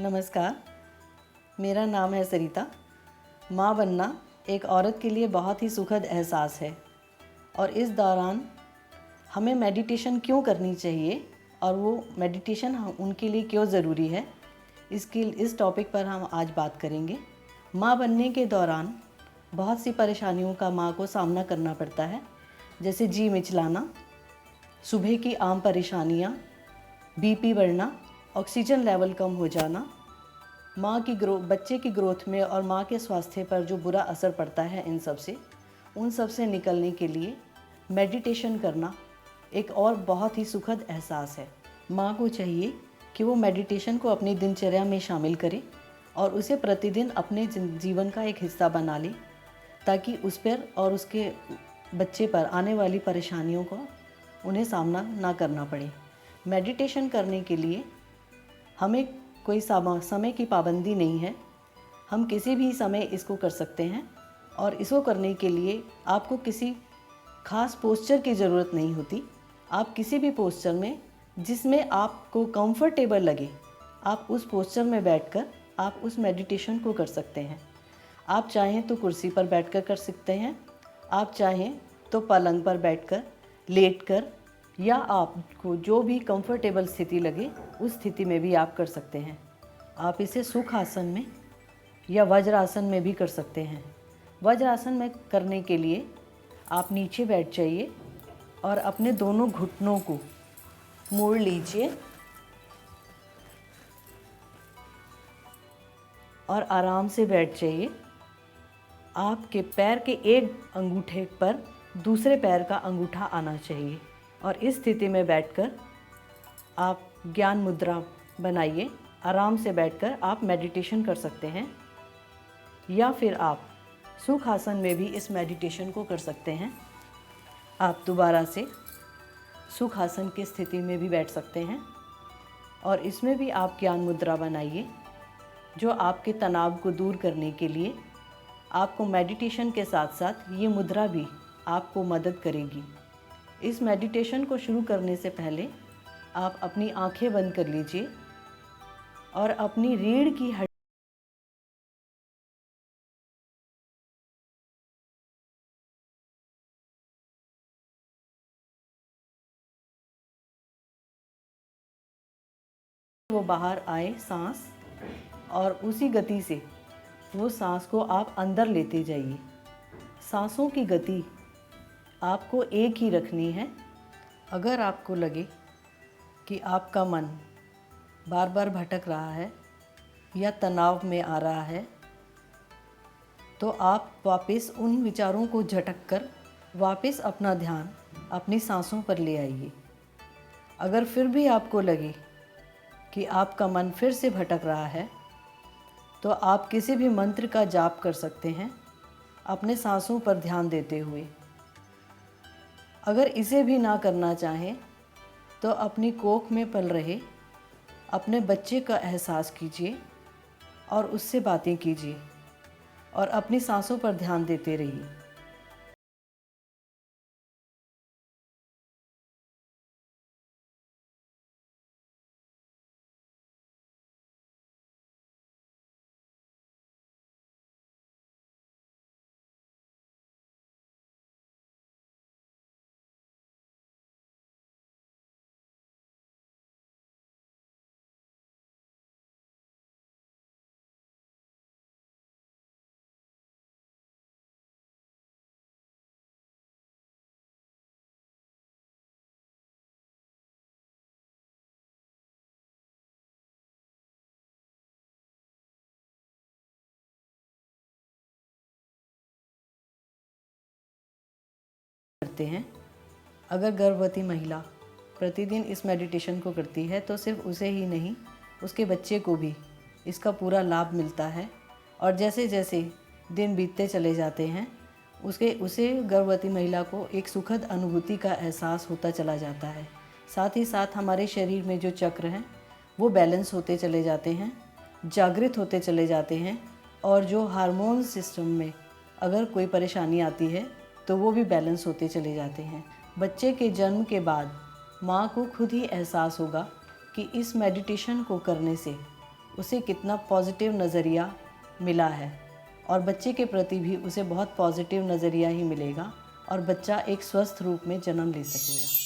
नमस्कार, मेरा नाम है सरिता। माँ बनना एक औरत के लिए बहुत ही सुखद एहसास है और इस दौरान हमें मेडिटेशन क्यों करनी चाहिए और वो मेडिटेशन उनके लिए क्यों ज़रूरी है, इस टॉपिक पर हम आज बात करेंगे। माँ बनने के दौरान बहुत सी परेशानियों का माँ को सामना करना पड़ता है, जैसे जी मिचलाना, सुबह की आम परेशानियाँ, बीपी बढ़ना, ऑक्सीजन लेवल कम हो जाना, बच्चे की ग्रोथ में और माँ के स्वास्थ्य पर जो बुरा असर पड़ता है, उन सब से निकलने के लिए मेडिटेशन करना एक और बहुत ही सुखद एहसास है। माँ को चाहिए कि वो मेडिटेशन को अपनी दिनचर्या में शामिल करे और उसे प्रतिदिन अपने जीवन का एक हिस्सा बना ले, ताकि उस पर और उसके बच्चे पर आने वाली परेशानियों को उन्हें सामना ना करना पड़े। मेडिटेशन करने के लिए हमें कोई समय की पाबंदी नहीं है, हम किसी भी समय इसको कर सकते हैं और इसको करने के लिए आपको किसी खास पोस्चर की ज़रूरत नहीं होती। आप किसी भी पोस्चर में जिसमें आपको कंफर्टेबल लगे, आप उस पोस्चर में बैठकर आप उस मेडिटेशन को कर सकते हैं। आप चाहें तो कुर्सी पर बैठकर कर सकते हैं, आप चाहें तो पलंग पर बैठकर, लेटकर, या आपको जो भी कंफर्टेबल स्थिति लगे उस स्थिति में भी आप कर सकते हैं। आप इसे सुख आसन में या वज्रासन में भी कर सकते हैं। वज्रासन में करने के लिए आप नीचे बैठ जाइए और अपने दोनों घुटनों को मोड़ लीजिए और आराम से बैठ जाइए। आपके पैर के एक अंगूठे पर दूसरे पैर का अंगूठा आना चाहिए और इस स्थिति में बैठकर आप ज्ञान मुद्रा बनाइए। आराम से बैठकर आप मेडिटेशन कर सकते हैं या फिर आप सुख आसन में भी इस मेडिटेशन को कर सकते हैं। आप दोबारा से सुख आसन की स्थिति में भी बैठ सकते हैं और इसमें भी आप ज्ञान मुद्रा बनाइए, जो आपके तनाव को दूर करने के लिए आपको मेडिटेशन के साथ साथ ये मुद्रा भी आपको मदद करेगी। इस मेडिटेशन को शुरू करने से पहले आप अपनी आंखें बंद कर लीजिए और अपनी रीढ़ की हड्डी वो बाहर आए सांस, और उसी गति से वो सांस को आप अंदर लेते जाइए। सांसों की गति आपको एक ही रखनी है। अगर आपको लगे कि आपका मन बार बार भटक रहा है या तनाव में आ रहा है, तो आप वापस उन विचारों को झटक कर वापस अपना ध्यान अपनी सांसों पर ले आइए। अगर फिर भी आपको लगे कि आपका मन फिर से भटक रहा है, तो आप किसी भी मंत्र का जाप कर सकते हैं अपने सांसों पर ध्यान देते हुए। अगर इसे भी ना करना चाहें तो अपनी कोख में पल रहे अपने बच्चे का एहसास कीजिए और उससे बातें कीजिए और अपनी सांसों पर ध्यान देते रहिए। करते हैं। अगर गर्भवती महिला प्रतिदिन इस मेडिटेशन को करती है तो सिर्फ उसे ही नहीं, उसके बच्चे को भी इसका पूरा लाभ मिलता है। और जैसे जैसे दिन बीतते चले जाते हैं, उसे गर्भवती महिला को एक सुखद अनुभूति का एहसास होता चला जाता है। साथ ही साथ हमारे शरीर में जो चक्र हैं वो बैलेंस होते चले जाते हैं, जागृत होते चले जाते हैं, और जो हार्मोन सिस्टम में अगर कोई परेशानी आती है तो वो भी बैलेंस होते चले जाते हैं। बच्चे के जन्म के बाद माँ को खुद ही एहसास होगा कि इस मेडिटेशन को करने से उसे कितना पॉजिटिव नज़रिया मिला है और बच्चे के प्रति भी उसे बहुत पॉजिटिव नज़रिया ही मिलेगा और बच्चा एक स्वस्थ रूप में जन्म ले सकेगा।